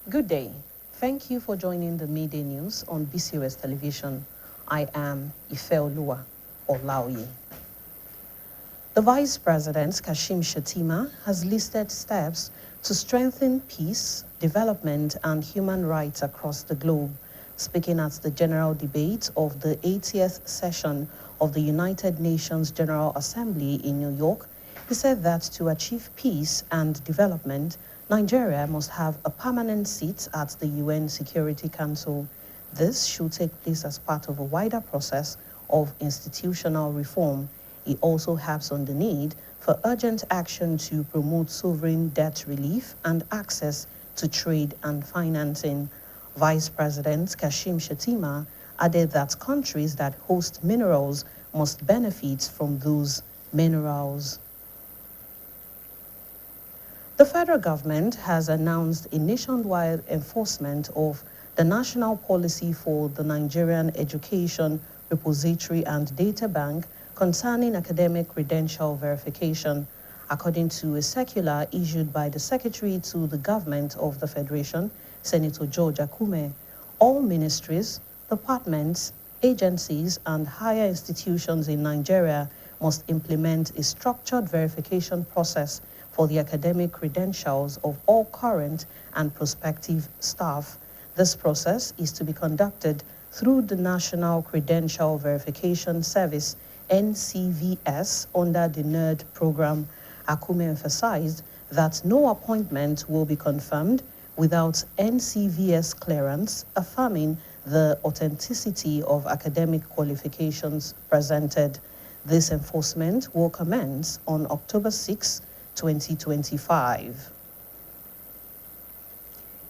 Good day. Thank you for joining the midday news on BCOS television. I am Ifeoluwa Olaoye. The Vice President, Kashim Shettima, has listed steps to strengthen peace, development, and human rights across the globe. Speaking at the general debate of the 80th session of the United Nations General Assembly in New York, he said that to achieve peace and development, Nigeria must have a permanent seat at the UN Security Council. This should take place as part of a wider process of institutional reform. He also harps on the need for urgent action to promote sovereign debt relief and access to trade and financing. Vice President Kashim Shettima added that countries that host minerals must benefit from those minerals. The federal government has announced a nationwide enforcement of the national policy for the Nigerian Education Repository and Data Bank concerning academic credential verification. According to a circular issued by the Secretary to the Government of the Federation, Senator George Akume, all ministries, departments, agencies, and higher institutions in Nigeria must implement a structured verification process for the academic credentials of all current and prospective staff. This process is to be conducted through the National Credential Verification Service, NCVS, under the NERD program. Akume emphasized that no appointment will be confirmed without NCVS clearance, affirming the authenticity of academic qualifications presented. This enforcement will commence on October 6, 2025.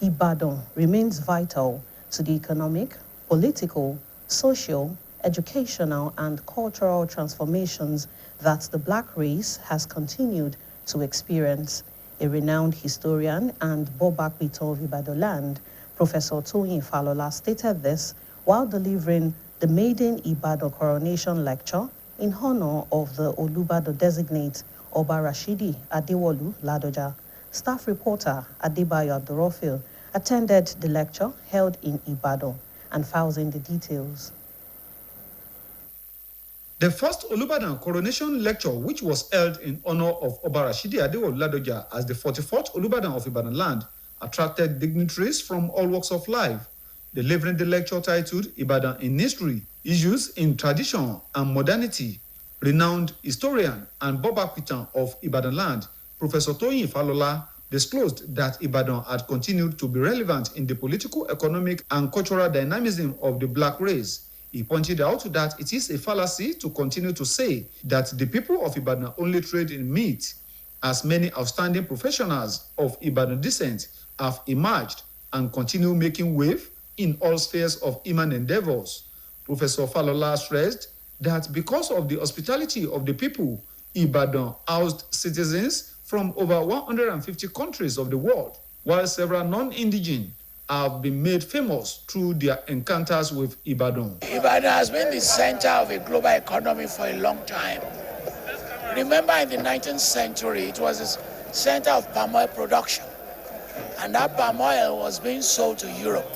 Ibadan remains vital to the economic, political, social, educational, and cultural transformations that the Black race has continued to experience. A renowned historian and Bobakbito of Ibadan land, Professor Toyin Falola, stated this while delivering the maiden Ibadan coronation lecture in honor of the Olubadan designate Oba Rashidi Adewolu Ladoja. Staff reporter Adebayo Abdurrafil attended the lecture held in Ibadan and files in the details. The first Olubadan coronation lecture, which was held in honor of Oba Rashidi Adewolu Ladoja as the 44th Olubadan of Ibadan land, attracted dignitaries from all walks of life. Delivering the lecture titled Ibadan in History, Issues in Tradition and Modernity, renowned historian and Bobakbito of Ibadan land, Professor Toyin Falola, disclosed that Ibadan had continued to be relevant in the political, economic, and cultural dynamism of the Black race. He pointed out that it is a fallacy to continue to say that the people of Ibadan only trade in meat, as many outstanding professionals of Ibadan descent have emerged and continue making wave in all spheres of human endeavors. Professor Falola stressed that because of the hospitality of the people, Ibadan housed citizens from over 150 countries of the world, while several non-indigenous have been made famous through their encounters with Ibadan. Ibadan has been the center of a global economy for a long time. Remember, in the 19th century, it was a center of palm oil production, and that palm oil was being sold to Europe.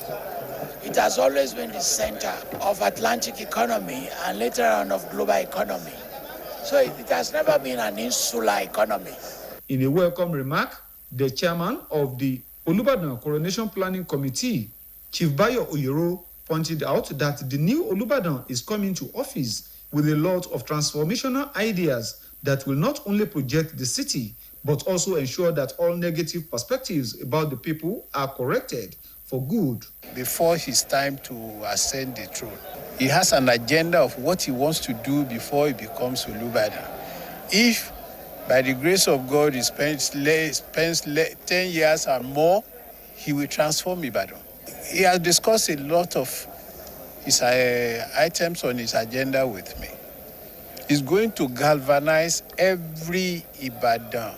It has always been the center of Atlantic economy and later on of global economy. So it has never been an insular economy. In a welcome remark, the chairman of the Olubadan Coronation Planning Committee, Chief Bayo Oyero, pointed out that the new Olubadan is coming to office with a lot of transformational ideas that will not only project the city, but also ensure that all negative perspectives about the people are corrected for good. Before his time to ascend the throne, he has an agenda of what he wants to do before he becomes Olubadan. If, by the grace of God, he spends 10 years and more, he will transform Ibadan. He has discussed a lot of his items on his agenda with me. He's going to galvanize every Ibadan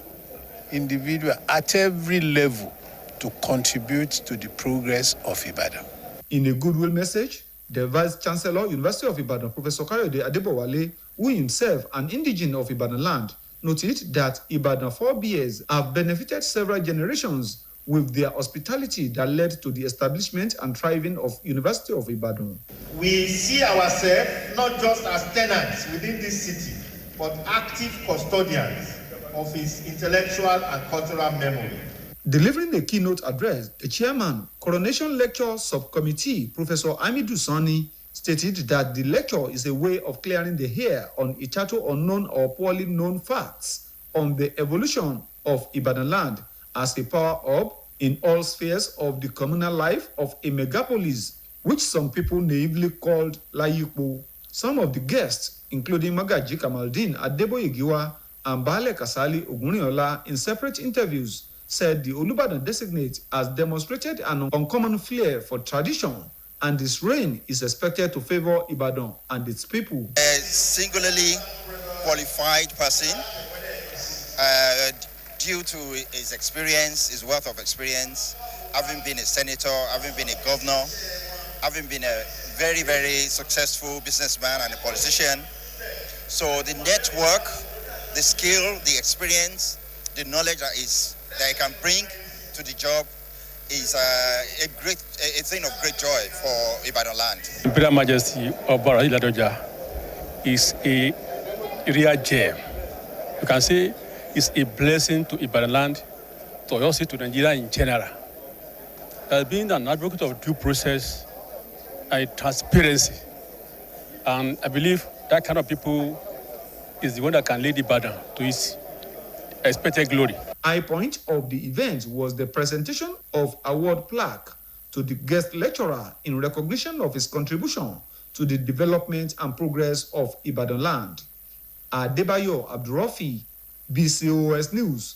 individual at every level to contribute to the progress of Ibadan. In a goodwill message, the Vice Chancellor, University of Ibadan, Professor Kayode Adebowale, who himself an indigene of Ibadan land, noted that Ibadan 4BS have benefited several generations with their hospitality that led to the establishment and thriving of University of Ibadan. We see ourselves not just as tenants within this city, but active custodians of its intellectual and cultural memory. Delivering a keynote address, the chairman, Coronation Lecture Subcommittee, Professor Amidu Sani, stated that the lecture is a way of clearing the air on hitherto unknown or poorly known facts on the evolution of Ibadan land as a power hub in all spheres of the communal life of a megapolis, which some people naively called Layipo. Some of the guests, including Magaji Kamaldeen Adeboyegiwa and Bale Kasali Ogunriola, in separate interviews, said the Olubadan designate has demonstrated an uncommon flair for tradition, and this reign is expected to favor Ibadan and its people. A singularly qualified person, due to his experience, his wealth of experience, having been a senator, having been a governor, having been a very, very successful businessman and a politician. So the network, the skill, the experience, the knowledge that he can bring to the job is a thing of great joy for Ibadan land. Imperial Majesty of Barajidi Ladoja is a real gem. You can say it's a blessing to Ibadan land, to also to Nigeria in general. As being an advocate of due process and transparency, and I believe that kind of people is the one that can lead Ibadan to its expected glory. High point of the event was the presentation of award plaque to the guest lecturer in recognition of his contribution to the development and progress of Ibadan land. Adebayo Abdurrafi, BCOS News.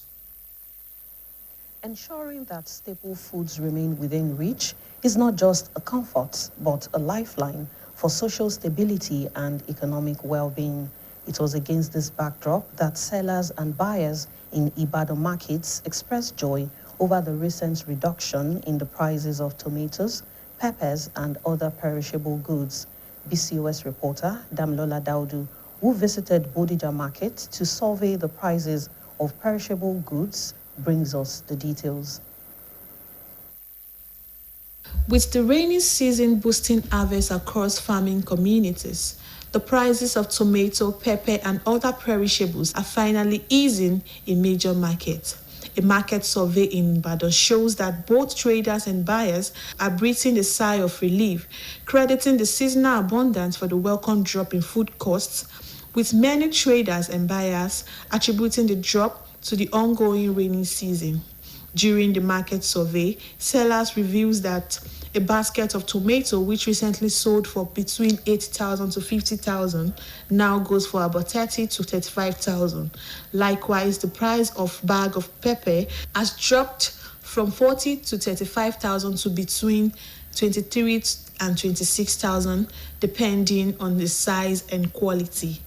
Ensuring that staple foods remain within reach is not just a comfort, but a lifeline for social stability and economic well-being. It was against this backdrop that sellers and buyers in Ibadan markets expressed joy over the recent reduction in the prices of tomatoes, peppers, and other perishable goods. BCOS reporter Damlola Daudu, who visited Bodija Market to survey the prices of perishable goods, brings us the details. With the rainy season boosting harvests across farming communities, the prices of tomato, pepper, and other perishables are finally easing in major markets. A market survey in Ibadan shows that both traders and buyers are breathing a sigh of relief, crediting the seasonal abundance for the welcome drop in food costs, with many traders and buyers attributing the drop to the ongoing rainy season. During the market survey, sellers reveals that a basket of tomato, which recently sold for between 8,000 to 50,000, now goes for about 30 to 35,000. Likewise, the price of bag of pepper has dropped from 40 to 35,000 to between 23 and 26,000, depending on the size and quality.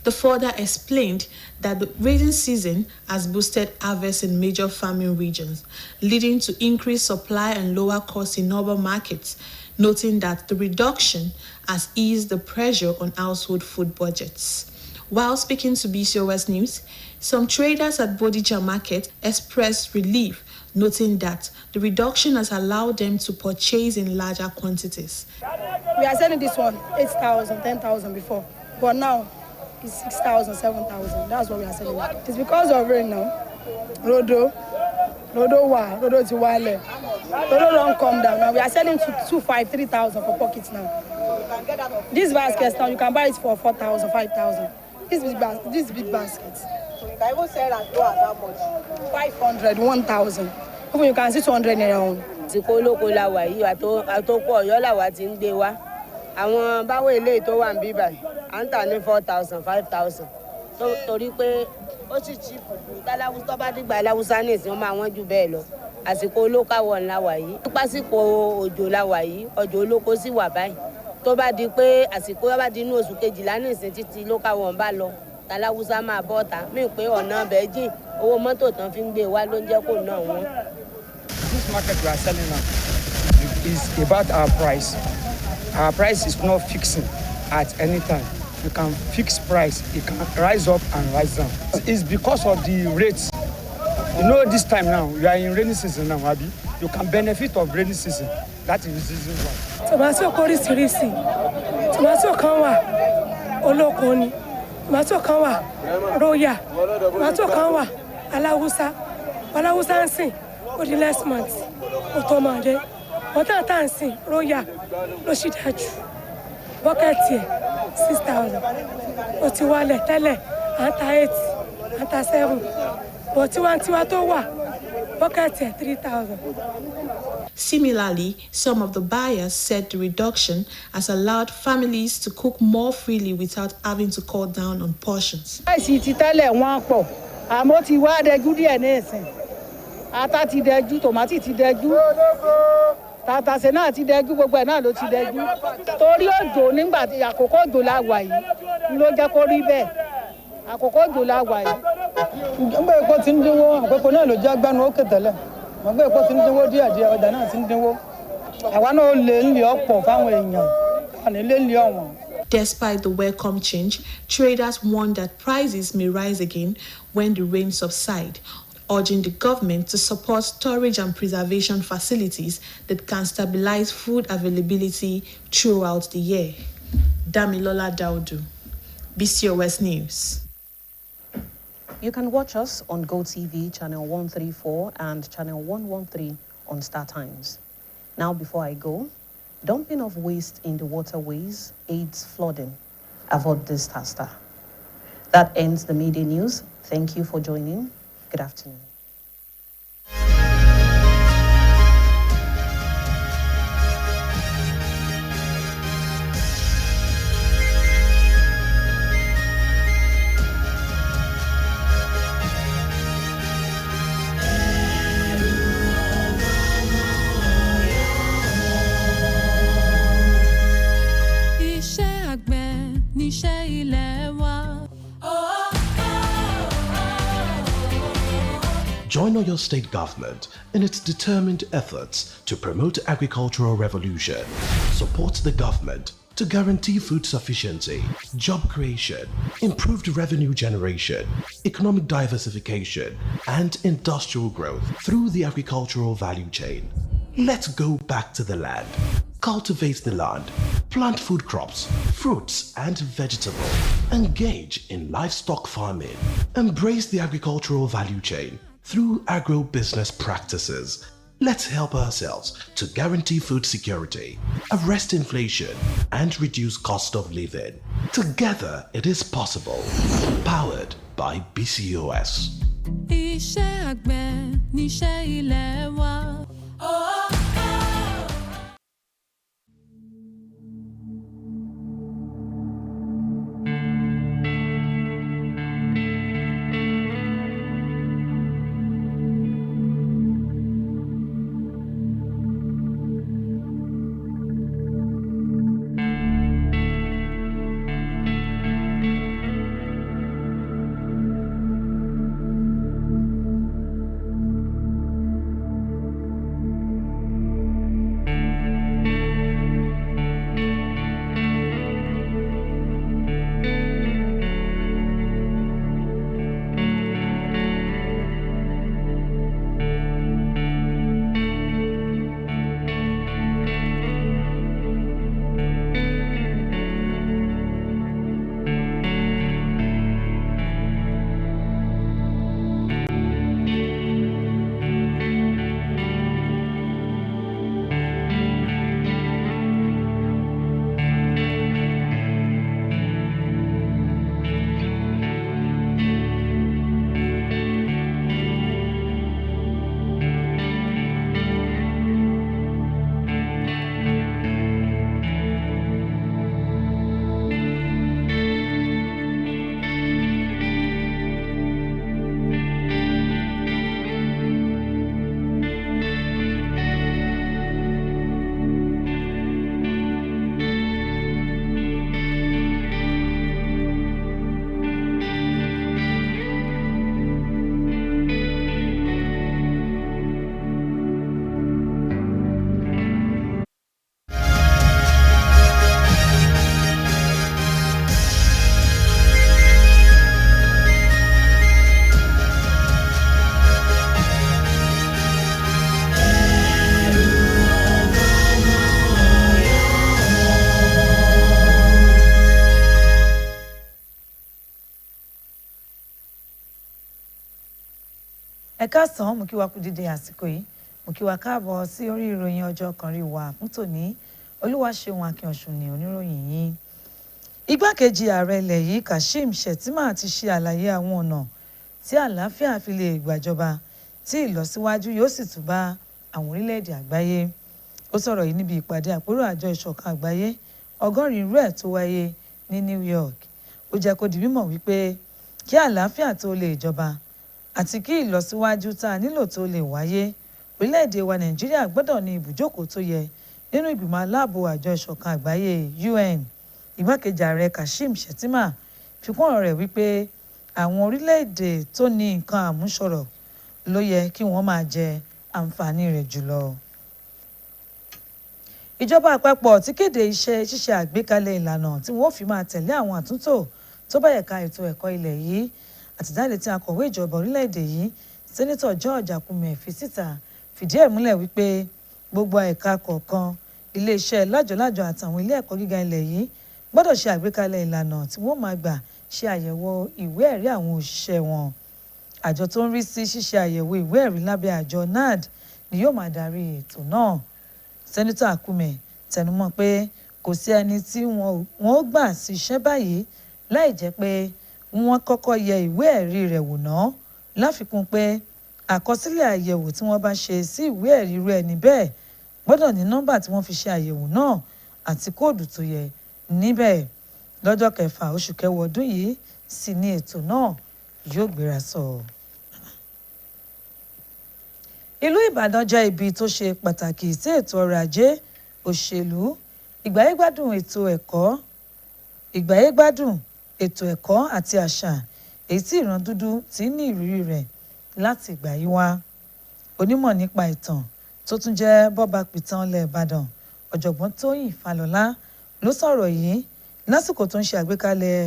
The further explained that the rainy season has boosted harvests in major farming regions, leading to increased supply and lower costs in urban markets, noting that the reduction has eased the pressure on household food budgets. While speaking to BCOS News, some traders at Bodija Market expressed relief, noting that the reduction has allowed them to purchase in larger quantities. We are selling this one 8,000, 10,000 before, but now it's 6,000, 7,000. That's what we are selling. It's because of rain now. Rodo Tiwale. Rodo don't come down now. We are selling to 2,500, 3,000 for pockets now. These baskets now, you can buy it for 4,000, 5,000. These big baskets. So you can even sell and go at how much? 500, 1,000. Even you can see 200 naira on. Àwọn báwo ilé tó wà níbí báyìí à ń tà ní 4,000 5,000 torí pé ó sì cheap fún táláwùsá tó bá dìgbà láwùsá ní ìsìn máa wọ́n jù bẹ́ẹ̀ lọ àsìkò local one la wà yìí pásìkò òjò la wà yìí ọjọ́ olóko sì wà báyìí tó bá di pé àsìkò bá di inú oṣù kejìlá ní ìsìn títí local one bá lọ táláwùsá máa bọ́ ta mí pé ọ̀nà bẹ́ẹ̀ jìn owó mọ́tò tán fi ń gbé wá ló ń jẹ́ kó ná wọn. This market we are selling now is about our price. Our price is not fixing at any time. You can fix price. It can rise up and rise down. It's because of the rates You know, this time now, we are in rainy season now, Abi. You can benefit of rainy season. That is the reason why. Tomato oríṣiríṣi. Tomato kan wà olóko ni. Tomato kan wà royal. Tomato kan wà aláwùsá. Aláwùsá ń sìn ó di next month. Ó tó máa dé. Wọ́n tá ń sìn royal ló ṣì dájú. Bọ́kẹ̀tì ẹ̀ 6,000. Ó ti wálẹ̀ tẹ́lẹ̀ à ń ta 8, à ń ta 7. But tiwa tó wà bọ́kẹ̀tì ẹ̀ 3,000. Similarly, some of the buyers said the reduction has allowed families to cook more freely without having to cut down on portions. Àìsí ti tẹ́lẹ̀ wọ́n pọ̀, àmọ́ ti wá dẹjú díẹ̀ ní ìsìn. Ata ti dẹjú, tòmátì ti dẹjú. Tàtàṣé náà ti dẹjú, gbogbo ẹ̀ náà ló ti dẹjú. Torí òjò nígbà tí àkókò òjò la wà yìí ló jẹ́ kó rí bẹ́ẹ̀. Àkókò òjò la wà yìí. Nígbà epo ti ń dínwó, àpapọ̀ náà ló jẹ́ agbánu ókè tẹ́lẹ̀. Nígbà epo ti ń dínwó díẹ̀díẹ̀, ọjà náà ti ń dínwó. Àwa náà lè ń lè ọ̀pọ̀ fáwọn èèyàn, wà ní lè ń lè ọ̀wọ̀n. Despite the welcome change, traders warn that prices may rise again when the rain subside, urging the government to support storage and preservation facilities that can stabilize food availability throughout the year. Damilola Daudu, BCOS News. You can watch us on GoTV channel 134 and channel 113 on Star Times. Now, before I go, dumping of waste in the waterways aids flooding. Avoid disaster. That ends the media news. Thank you for joining. Good afternoon. Join Oyo State government in its determined efforts to promote agricultural revolution, support the government to guarantee food sufficiency, job creation, improved revenue generation, economic diversification, and industrial growth through the agricultural value chain. Let's go back to the land, cultivate the land, plant food crops, fruits and vegetables, engage in livestock farming, embrace the agricultural value chain through agro-business practices. Let's help ourselves to guarantee food security, arrest inflation, and reduce cost of living. Together, it is possible. Powered by BCOS. ẹ káàsán mo kí wa kú dídé àsìkò yìí mo kí wa káàbọ̀ sí orí ìròyìn ọjọ́ kan rí wa fún tòní Olúwaṣeun Akínọ̀sùn ní oníròyìn yìí. Igbákejì ààrẹ ilẹ̀ yìí Kashim Shettima ti ṣe àlàyé àwọn ọ̀nà tí àlàáfíà fi lè gbàjọba tí ìlọsíwájú yóò sì tún bá àwọn orílẹ̀-èdè àgbáyé. Ó sọ̀rọ̀ yìí níbi ìpàdé àpérò àjọ ìṣọ̀kan àgbáyé 100 irú ẹ̀ tó wáyé ní New York. Ó jẹ́ kó di mímọ̀ wípé kí àlàáfíà tó lè jọba àti kí ìlọsíwájú tá a nílò tó lè wáyé, orílẹ̀-èdè wa Nàìjíríà gbọ́dọ̀ ní ibùjókòó tó yẹ nínú ìgbìmọ̀ aláàbò àjọ ìṣọ̀kan àgbáyé UN. Igbákejì ààrẹ Kashim Shettima fi kún ọ̀rọ̀ rẹ̀ wípé àwọn orílẹ̀-èdè tó ní nǹkan àmúṣọrọ̀ ló yẹ kí wọ́n máa jẹ àǹfààní rẹ̀ jùlọ. Ìjọba àpapọ̀ ti kéde iṣẹ́ ṣíṣe àgbékalẹ̀ ìlànà tí wọ́n fi máa tẹ̀lé àwọn àtúntò tó bá ẹ̀ka ètò ẹ̀kọ́ ilẹ̀ yìí. Àtẹ̀jáde tí akọ̀wé ìjọba orílẹ̀-èdè yìí Sẹ́nẹ́tọ̀ George Akume fi síta fìdí ẹ̀ múlẹ̀ wípé gbogbo ẹ̀ka kọ̀ọ̀kan iléeṣẹ́ lájọ̀lájọ̀ àtàwọn ilé ẹ̀kọ́ gíga ilẹ̀ yìí gbọ́dọ̀ ṣe àgbékalẹ̀ ìlànà tí wọ́n máa gbà ṣe àyẹ̀wò ìwé ẹ̀rí àwọn òṣìṣẹ́ wọn. Àjọ tó ń rí sí ṣíṣe àyẹ̀wò ìwé ẹ̀rí lábẹ́ àjọ NAD ni yóò máa darí ètò náà. Sẹ́nẹ́tọ̀ Akume tẹnumọ́ pé kò sí ẹni tí wọ́n ó gbà sí iṣẹ́ báyìí láì jẹ́ pé wọ́n kọ́kọ́ yẹ ìwé ẹ̀rí rẹ̀ wò ná. Láfikún pé àkọsílẹ̀ àyẹ̀wò tí wọ́n bá ṣe sí ìwé ẹ̀rí rú ẹni bẹ́ẹ̀ gbọ́dọ̀ ní nọ́mbà tí wọ́n fi ṣe àyẹ̀wò náà àti kóòdù tó yẹ níbẹ̀. Lọ́jọ́ 6 oṣù kẹwàá ọdún yìí sì ni ètò náà yóò gbéra sọ. Ìlú Ìbàdàn jẹ́ ibi tó ṣe pàtàkì sí ètò ọrọ̀ ajé, òṣèlú, ìgbáyégbádùn ètò ẹ̀kọ́ àti àṣà, èyí tí ìran dúdú ti ní ìrírí rẹ̀ láti ìgbà yìí wá. Onímọ̀ nípa ìtàn tó tún jẹ́ bọ́ba pìtàn ilẹ̀ Ìbàdàn ọ̀jọ̀gbọ́n Tóyìn Fálọlá ló sọ̀rọ̀ yìí lásìkò tó ń ṣe àgbékalẹ̀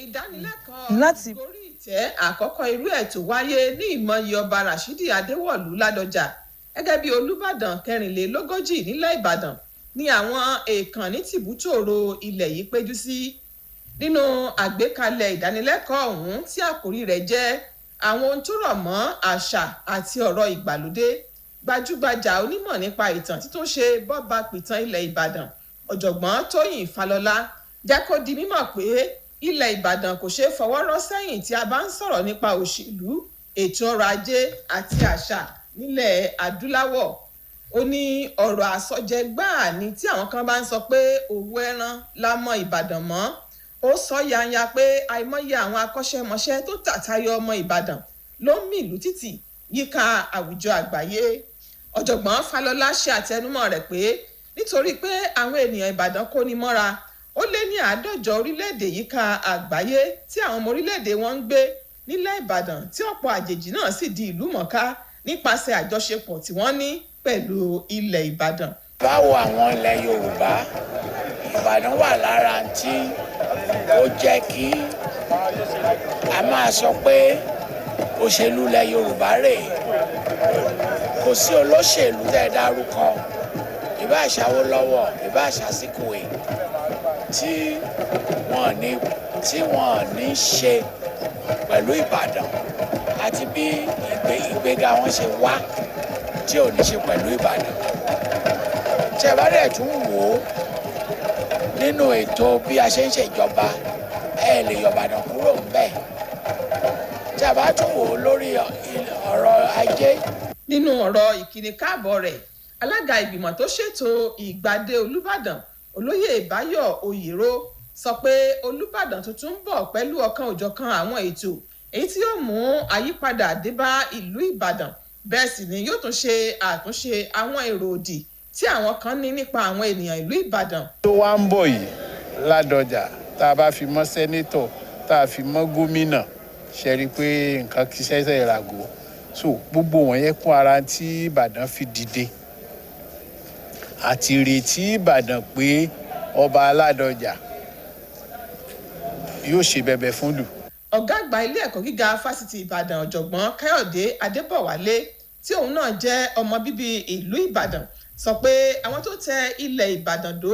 ìdánilẹ́kọ̀ọ́ láti gorí ìtẹ́ àkọ́kọ́ irú ẹ̀ tó wáyé ní ìmọ̀ye ọba Rashidi Adéwọ̀lú Ládọjà gẹ́gẹ́ bí Olúbàdàn 44 nílẹ̀ Ìbàdàn ní àwọn èèkàn ní tìbútòrò ilẹ̀ yìí péjú sí. Nínú àgbékalẹ̀ ìdánilẹ́kọ̀ọ́ ọ̀hún tí àkòrí rẹ̀ jẹ́ àwọn ohun tó rọ̀ mọ́ àṣà àti ọ̀rọ̀ ìgbàlódé, gbajúgbajà onímọ̀ nípa ìtàn títún ṣe bọ́ba pìtàn ilẹ̀ Ìbàdàn ọ̀jọ̀gbọ́n Tóyìn Fálọlá jẹ́ kó di mímọ̀ pé ilẹ̀ Ìbàdàn kò ṣeé fọwọ́ rọ́ sẹ́yìn tí a bá ń sọ̀rọ̀ nípa òṣèlú, ètò ọrọ̀ ajé àti àṣà nílẹ̀ adúláwọ̀. Ó ní ọ̀rọ̀ àsọjẹ gbáà ni tí àwọn kan bá ń sọ pé òwú ẹran la mọ Ìbàdàn mọ́. Ó sọ yanya pé àìmọye àwọn akọ́ṣẹ́mọṣẹ́ tó tàtayọ ọmọ Ìbàdàn ló ń mìlú títì yíká àwùjọ àgbáyé. Ọ̀jọ̀gbọ́n Fálọlá ṣe àtẹnumọ́ rẹ̀ pé nítorí pé àwọn ènìyàn Ìbàdàn kóni mọ́ra, ó lé ní 150 orílẹ̀-èdè yíká àgbáyé tí àwọn ọmọ orílẹ̀-èdè wọn ń gbé nílẹ̀ Ìbàdàn tí ọ̀pọ̀ àjèjì náà sì di ìlú mọ̀ká nípasẹ̀ àjọṣepọ̀ tí wọ́n ní pẹ̀lú ilẹ̀ Ìbàdàn. Báwo àwọn ilẹ̀ Yorùbá, Ìbàdàn wà lára tí ó jẹ́ kí a máa sọ pé òṣèlú ilẹ̀ Yorùbá rèé. Kò sí olóṣèlú tẹ́ dárúkọ, ìbá Awólọ́wọ̀, ìbá Síkúwé, tí wọ́n ní ṣe pẹ̀lú Ìbàdàn àti bí ìgbéga wọn ṣe wá tí ò ní ṣe pẹ̀lú Ìbàdàn. Tí ẹ bá dẹ̀ tún wò ó nínú ètò bí a ṣe ń ṣèjọba, ẹ lè yọ Ìbàdàn kúrò ńbẹ̀. Tí a bá tún wò ó lórí ọ̀rọ̀ ajé. Nínú ọ̀rọ̀ ìkíni káàbọ̀ rẹ̀, alága ìgbìmọ̀ tó ṣètò ìgbàdé Olúbàdàn Olóyè Báyọ̀ Oyèrò sọ pé Olúbàdàn tuntun ń bọ̀ pẹ̀lú ọ̀kan òjọ̀kan àwọn ètò èyí tí yóò mú àyípadà dé bá ìlú Ìbàdàn, bẹ́ẹ̀ sì ni yóò tún ṣe àtúnṣe àwọn èrò òdì tí àwọn kan ní nípa àwọn ènìyàn ìlú Ìbàdàn. tó wá ń bọ̀ yìí Ládọjà tá a bá fi mọ́ sẹ́nétọ̀ tá a fi mọ́ gómìnà ṣe rí i pé nǹkan kì í ṣẹ̀ṣẹ̀ ìràgó so gbogbo wọn yẹ kún ara tí Ìbàdàn fi dìde àti ìrètí Ìbàdàn pé ọba Ládọjà yóò ṣe bẹ̀bẹ̀ fún lù. Ọ̀gá àgbà ilé ẹ̀kọ́ gíga fásitì Ìbàdàn ọ̀jọ̀gbọ́n Káyọ̀dé Adébọ̀wálé tí òun náà jẹ́ ọmọ bíbí ìlú Ìbàdàn sọ pé àwọn tó tẹ ilẹ̀ Ìbàdàn dó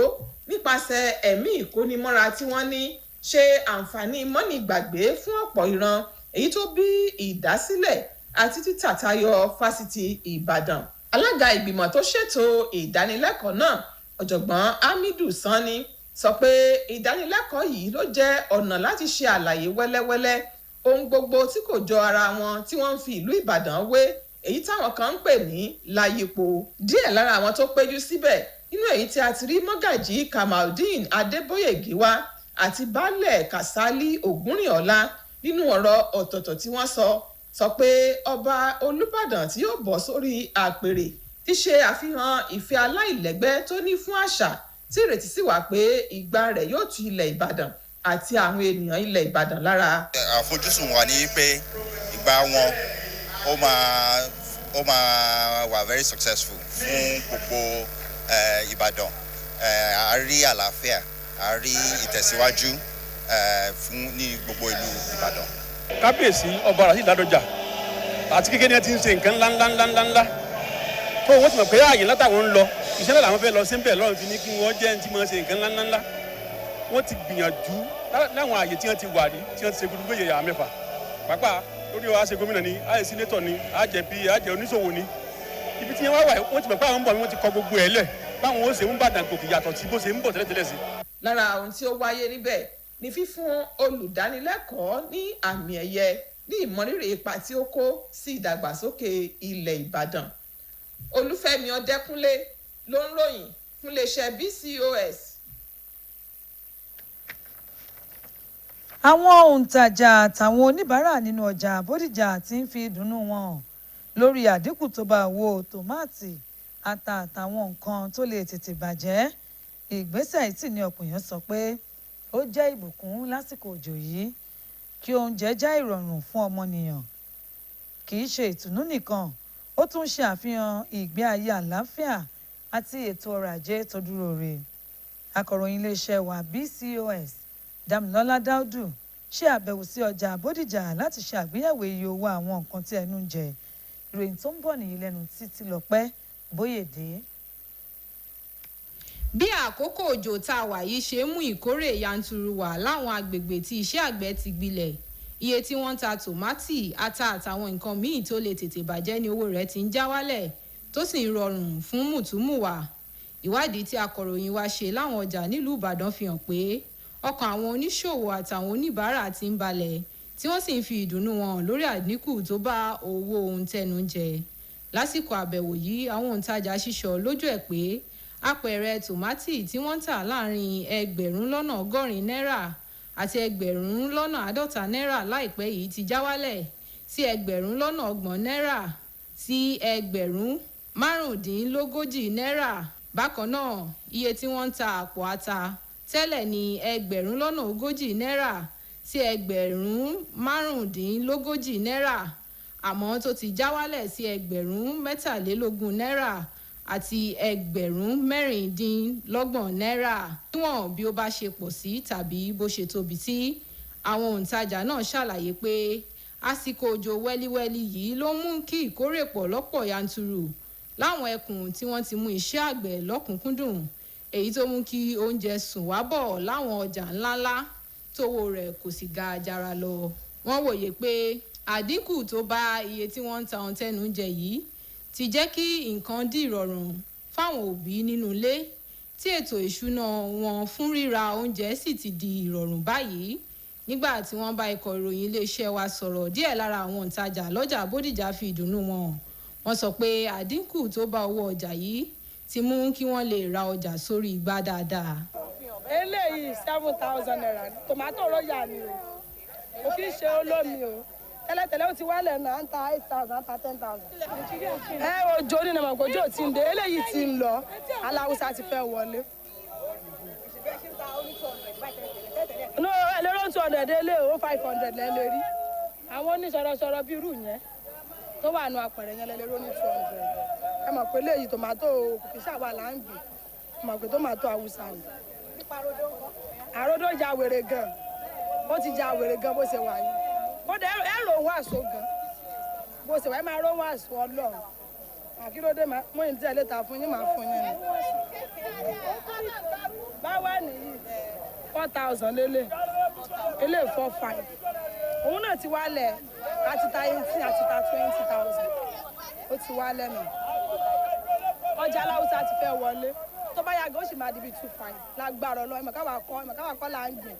nípasẹ̀ ẹ̀mí ìkónimọ́ra tí wọ́n ní ṣe àǹfààní mọ́nì gbàgbé fún ọ̀pọ̀ ìran èyí tó bí ìdásílẹ̀ àti títà tayọ fásitì Ìbàdàn. Alága ìgbìmọ̀ tó ṣètò ìdánilẹ́kọ̀ọ́ náà ọ̀jọ̀gbọ́n Hamidu Sanni sọ pé ìdánilẹ́kọ̀ọ́ yìí ló jẹ́ ọ̀nà láti ṣe àlàyé wẹ́lẹ́wẹ́lẹ́ ohun gbogbo tí kò jọ ara wọn tí wọ́n ń fi ìlú Ìbàdàn wé èyí táwọn kan ń pè ní láyípo. Díẹ̀ lára àwọn tó péjú síbẹ̀ nínú èyí tí a ti rí Mọ́gàjí Kamaldeen Adébóyègíwá àti Baálẹ̀ Kàsálí Ògúnrìnọlá nínú ọ̀rọ̀ ọ̀tọ̀ọ̀tọ̀ tí wọ́n sọ pé ọba Olúbàdàn tí yóò bọ́ sórí àpèrè ti ṣe àfihàn ìfẹ́ aláìlẹ́gbẹ́ tó ní fún àṣà tí ìrètí sì wà pé ìgbà rẹ̀ yóò tu ilẹ̀ Ìbàdàn àti àwọn ènìyàn ilẹ̀ Ìbàdàn lára. Àfojúsùn wa ni pé ìgbà wọn ó máa wà very successful fún gbogbo Ìbàdàn. A rí àlàáfíà, a rí ìtẹ̀síwájú fún ní gbogbo ìlú Ìbàdàn. Kábíyèsí ọba Rasheed Ládọjà àti kékeré ni ti ń ṣe nǹkan ńlá tó wọ́n ti mọ̀ pé ààyè látàwọn ń lọ iṣẹ́ náà làwọn fẹ́ lọ síbẹ̀ lọ́run fi ní kí wọ́n jẹ́ ní tí wọ́n ṣe nǹkan ńlá wọ́n ti gbìyànjú láwọn ààyè tí wọ́n ti wà rí tí wọ́n ti ṣe gbogbo yẹ̀yà mẹ́fà pàápàá lórí wa ṣe gómìnà ni àyè sínétọ̀ ni àjẹ bí àjẹ oníṣòwò ni ibi tí wọ́n wà wọ́n ti mọ̀ pé àwọn ń bọ̀ wọ́n ti kọ gbogbo ẹ̀ lẹ̀ báwọn ó ṣe ń bàdàn gòkè yàtọ̀ tí bó ṣe ń bọ̀ tẹ́lẹ̀tẹ́lẹ̀ sí. Lára ohun tí ó wáyé níbẹ̀ ni fífún olùdánilẹ́kọ̀ọ́ ní àmì ẹ̀yẹ ní ìmọrírì ipa tí ó kó sí ìdàgbàsókè ilẹ̀ Ìbàdàn. Olúfẹ́mi Ọdẹ́kúnlé ló ń ròyìn fún iléeṣẹ́ BCOS. Àwọn òǹtajà àtàwọn oníbàárà nínú ọjà Bódìjà ti ń fi ìdùnnú wọn hàn lórí àdínkù tó bá owó tòmátì ata àtàwọn nǹkan tó lè tètè bàjẹ́. Ìgbésẹ̀ yìí sì ni ọ̀pọ̀ èèyàn sọ pé ó jẹ́ ìbùkún lásìkò òjò yìí kí oúnjẹ já ìrọ̀rùn fún ọmọnìyàn. Kì í ṣe ìtùnú nìkan, ó tún ṣe àfihàn ìgbé ayé àlàáfíà àti ètò ọrọ̀ ajé tó dúró re. Akọ̀ròyìn iléeṣẹ́ wa BCOS Dámilọ́lá Dáúdù ṣe àbẹ̀wò sí ọjà Bódìjà láti ṣe àgbéyẹ̀wò iye owó àwọn nǹkan tí ẹnu ń jẹ. Ìròyìn tó ń bọ̀ nìyí lẹ́nu Títí Lọ́pẹ́ Bóyèdé. Bí àkókò òjò tá a wà yìí ṣe ń mú ìkórè yanturu wà láwọn agbègbè tí iṣẹ́ àgbẹ̀ ti gbilẹ̀, iye tí wọ́n ń ta tòmátì ata àtàwọn nǹkan míì tó lè tètè bàjẹ́ ni owó rẹ̀ ti ń já wálẹ̀ tó sì ń rọrùn fún mùtúmùwà. Ìwádìí tí akọ̀ròyìn wa ṣe láwọn ọjà nílùú Ìbàdàn fi hàn pé ọkàn àwọn oníṣòwò àtàwọn oníbàárà ti ń balẹ̀ tí wọ́n sì ń fi ìdùnnú wọn lórí àdínkù tó bá owó ohun tẹnu ń jẹ. Lásìkò àbẹ̀wò yìí àwọn òǹtajà ṣíṣọ lójú ẹ̀ pé apẹ̀rẹ̀ tòmátì tí wọ́n ń tà láàrin ₹1,180 àti ₹1,150 láìpẹ́ yìí ti já wálẹ̀ sí ₹1,30 sí ₹45. Bákan náà iye tí wọ́n ń ta àpò ata tẹ́lẹ̀ ní ₹140 sí ₹45, àmọ́ tó ti já wálẹ̀ sí ₹23 àti ₹26. Níwọ̀n bí ó bá ṣe pọ̀ sí tàbí bó ṣe tóbi sí, àwọn òǹtajà náà ṣàlàyé pé àsìkò òjò wẹ́líwẹ́lí yìí ló mú kí ìkórè pọ̀ lọ́pọ̀ yanturu láwọn ẹkùn tí wọ́n ti mú iṣẹ́ àgbẹ̀ lọ́kùnkúndùn, èyí tó mú kí oúnjẹ sùn wá bọ̀ láwọn ọjà ńláńlá tówó rẹ̀ kò sì ga jara lọ. Wọ́n wòye pé àdínkù tó bá iye tí wọ́n ń ta ohun tẹ́nu ń jẹ yìí ti jẹ́ kí nǹkan di ìrọ̀rùn fáwọn òbí nínú ilé tí ètò ìṣúná wọn fún ríra oúnjẹ sì ti di ìrọ̀rùn báyìí. Nígbà tí wọ́n bá ikọ̀ ìròyìn iléeṣẹ́ wa sọ̀rọ̀, díẹ̀ lára àwọn òǹtajà lọ́jà Bódìjà fi ìdùnnú wọn. Wọ́n sọ pé àdínkù tó bá owó ọjà yìí ti mú kí wọ́n lè ra ọjà sórí igbá dáadáa. Eléyìí ₹7,000 tòmátò róyà ni o, kò kí ń ṣe olómi o. Tẹ́lẹ̀tẹ́lẹ̀ ó ti wálẹ̀ náà ń ta 8,000 ń ta 10,000. Òjò ní nàmọ̀ òjò tí ń dé, eléyìí ti ń lọ, aláwùsá ti fẹ́ wọlé. No, ẹlẹ́rọ̀ 200 délé o, 500 lẹ́lẹ́ rí. Àwọn oníṣọ̀rọ̀ṣọ̀rọ̀ bí irú yẹn tó wà nù apẹ̀rẹ̀ yẹn lẹ́lẹ́rọ̀ ní 200. Ẹ mọ̀ pé eléyìí tòmátò kìí ṣàwà là ń gbìn, ẹ mọ̀ pé tòmátò Haúsá ni. Àròdó ja wèrè gan, ó ti ja wèrè gan bó ṣe wà yìí. Kódà ẹ̀rọ òun àṣọ gan bó ṣe wáyé máa rówó àṣọ Ọlọ́run àkílódé mú ìdí ẹ̀ létà fún yín máa fún yín ni. Báwa nìyí 4,000 lélẹ̀ eléyìí 4-5 òun náà ti wálẹ̀ àti ta 18 àti ta 20,000 ó ti wálẹ̀ nù ọjà aláwùsá ti fẹ́ wọlé tó bá yàgò ó sì máa di bí 2-5 lágbára ọlọ́ ìmọ̀káwà kọ́ là ń gbìn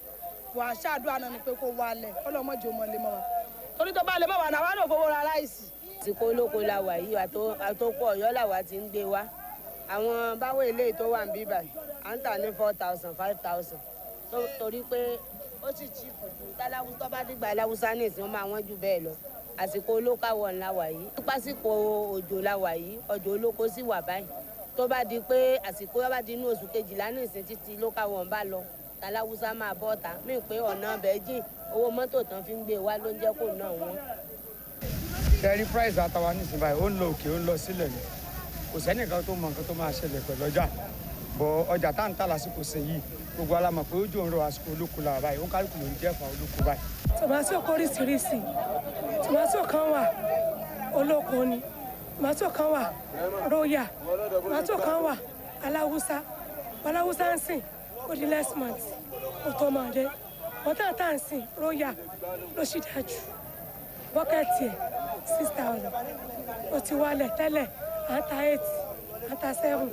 wà á ṣàdúrà náà ni pé kó wálẹ̀ ọlọ́mọdé ó mọ̀lé mọ́ wa torí tó bá lè mọ́ wa náà wà náà fowó ra láìsí. àsìkò olóko la wà yìí àtòkù Ọ̀yọ́ làwa ti ń gbé wa àwọn báwo eléyìí tó wà ń bí báyìí à ń tà ní 4,000 5,000 torí pé ó sì chíìpù jù táláwùsá tó bá dìgbà aláwùsá ní ìsìn wọn máa wọ́n jù bẹ́ẹ̀ lọ àsìkò olóko àwọn la wà yìí pásìkò òjò la wà yìí ọjọ́ olóko sì wà báyìí tó bá di pé àsìkò bá di inú oṣù kejìlá ní ìsìn títí lóka wọn bá lọ taláwùsá máa bọ́ ta mí pé ọ̀nà bẹ́ẹ̀jì owó mọ́tò tán fi ń gbé wá ló ń jẹ́ kó náà wọ́n. tẹ́rí price àtàwọn nísìnyí báyìí ó ń lọ òkè ó ń lọ sílẹ̀ ni kò sẹ́nìkan tó mọ nǹkan tó máa ṣẹlẹ̀ pẹ̀lú ọjà bọ̀ ọjà tá à ń tà lásìkò ṣe yìí gbogbo alamọ̀ pé ojú òun rọ àsìkò olóko làwà báyìí ó ń kálukú ló ń jẹ́ fà olóko báyìí. tòmátò kórìsìrìsì tòmátò kan wà olóko ni tòmátò kan wà róyà tòmátò kan wà aláwùsá ń sìn ó di next month ó tó máa dé wọ́n tá ń sìn róyà ló sì dájú bọ́kẹ́tì ẹ̀ 6,000 ó ti wálẹ̀ tẹ́lẹ̀ à ń ta 8 à ń ta 7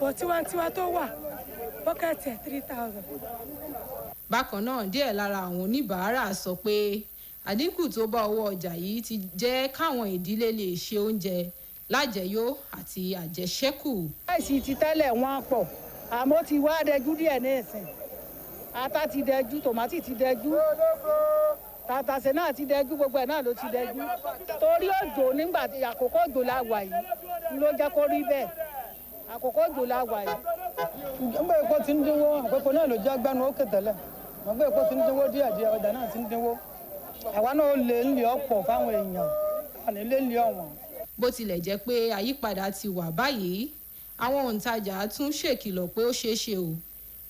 bọ̀ tiwantiwa tó wà bọ́kẹ́tì ẹ̀ 3,000. bákan náà díẹ̀ lára àwọn oníbàárà sọ pé àdínkù tó bá owó ọjà yìí ti jẹ́ káwọn ìdílé lè ṣe oúnjẹ lájẹyó àti àjẹṣẹ́kù. láìsí ti tẹ́lẹ̀ wọ́n pọ̀ àmọ́ ti wá dẹjú díẹ̀ ní ìsìn ata ti dẹjú tòmátì ti dẹjú tàtàṣe náà ti dẹjú gbogbo ẹ̀ náà ló ti dẹjú torí òjò nígbà tí àkókò òjò la wà yìí ló jẹ́ kó rí bẹ́ẹ̀ àkókò òjò la wà yìí. nígbà èkó ti ń dínwó àpapọ̀ náà ló jẹ́ agbánu ókè tẹ́lẹ̀ nígbà èkó ti ń dínwó díẹ̀díẹ̀ ọjà náà ti ń dínwó àwa náà lè ń lè ọ̀pọ̀ fáwọn èèyàn àní lè ń lè ọ̀wọ̀n. bó tilẹ̀ jẹ́ pé àyípadà ti wà báyìí àwọn òǹtajà tún ṣèkìlọ̀ pé ó ṣeé ṣe o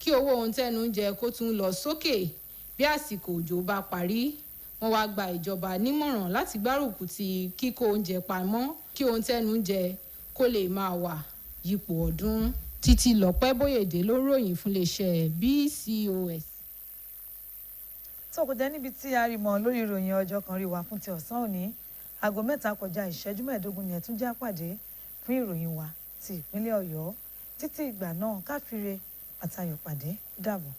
kí owó ohun tẹ́nu ń jẹ kó tún lọ sókè bí àsìkò òjò bá parí wọ́n wá gba ìjọba nímọ̀ràn láti gbárùkù ti kíkó oúnjẹ pamọ́ kí ohun tẹ́nu ń jẹ kó lè máa wà yípo ọdún. Títí Lọ́pẹ́ Bóyèdé ló ròyìn fún iléeṣẹ́ BCOS. tó kò jẹ́ níbi tí a rí mọ́ lórí ìròyìn ọjọ́ kan rí wa fún ti ọ̀sán òní aago 7 kọjá ìṣẹ́jú 15 ni ẹ tún já pàdé fún ìròyìn wa ti ìpínlẹ̀ Ọ̀yọ́ títí ìgbà náà káfíńre àtayọ̀ pàdé dàbọ̀.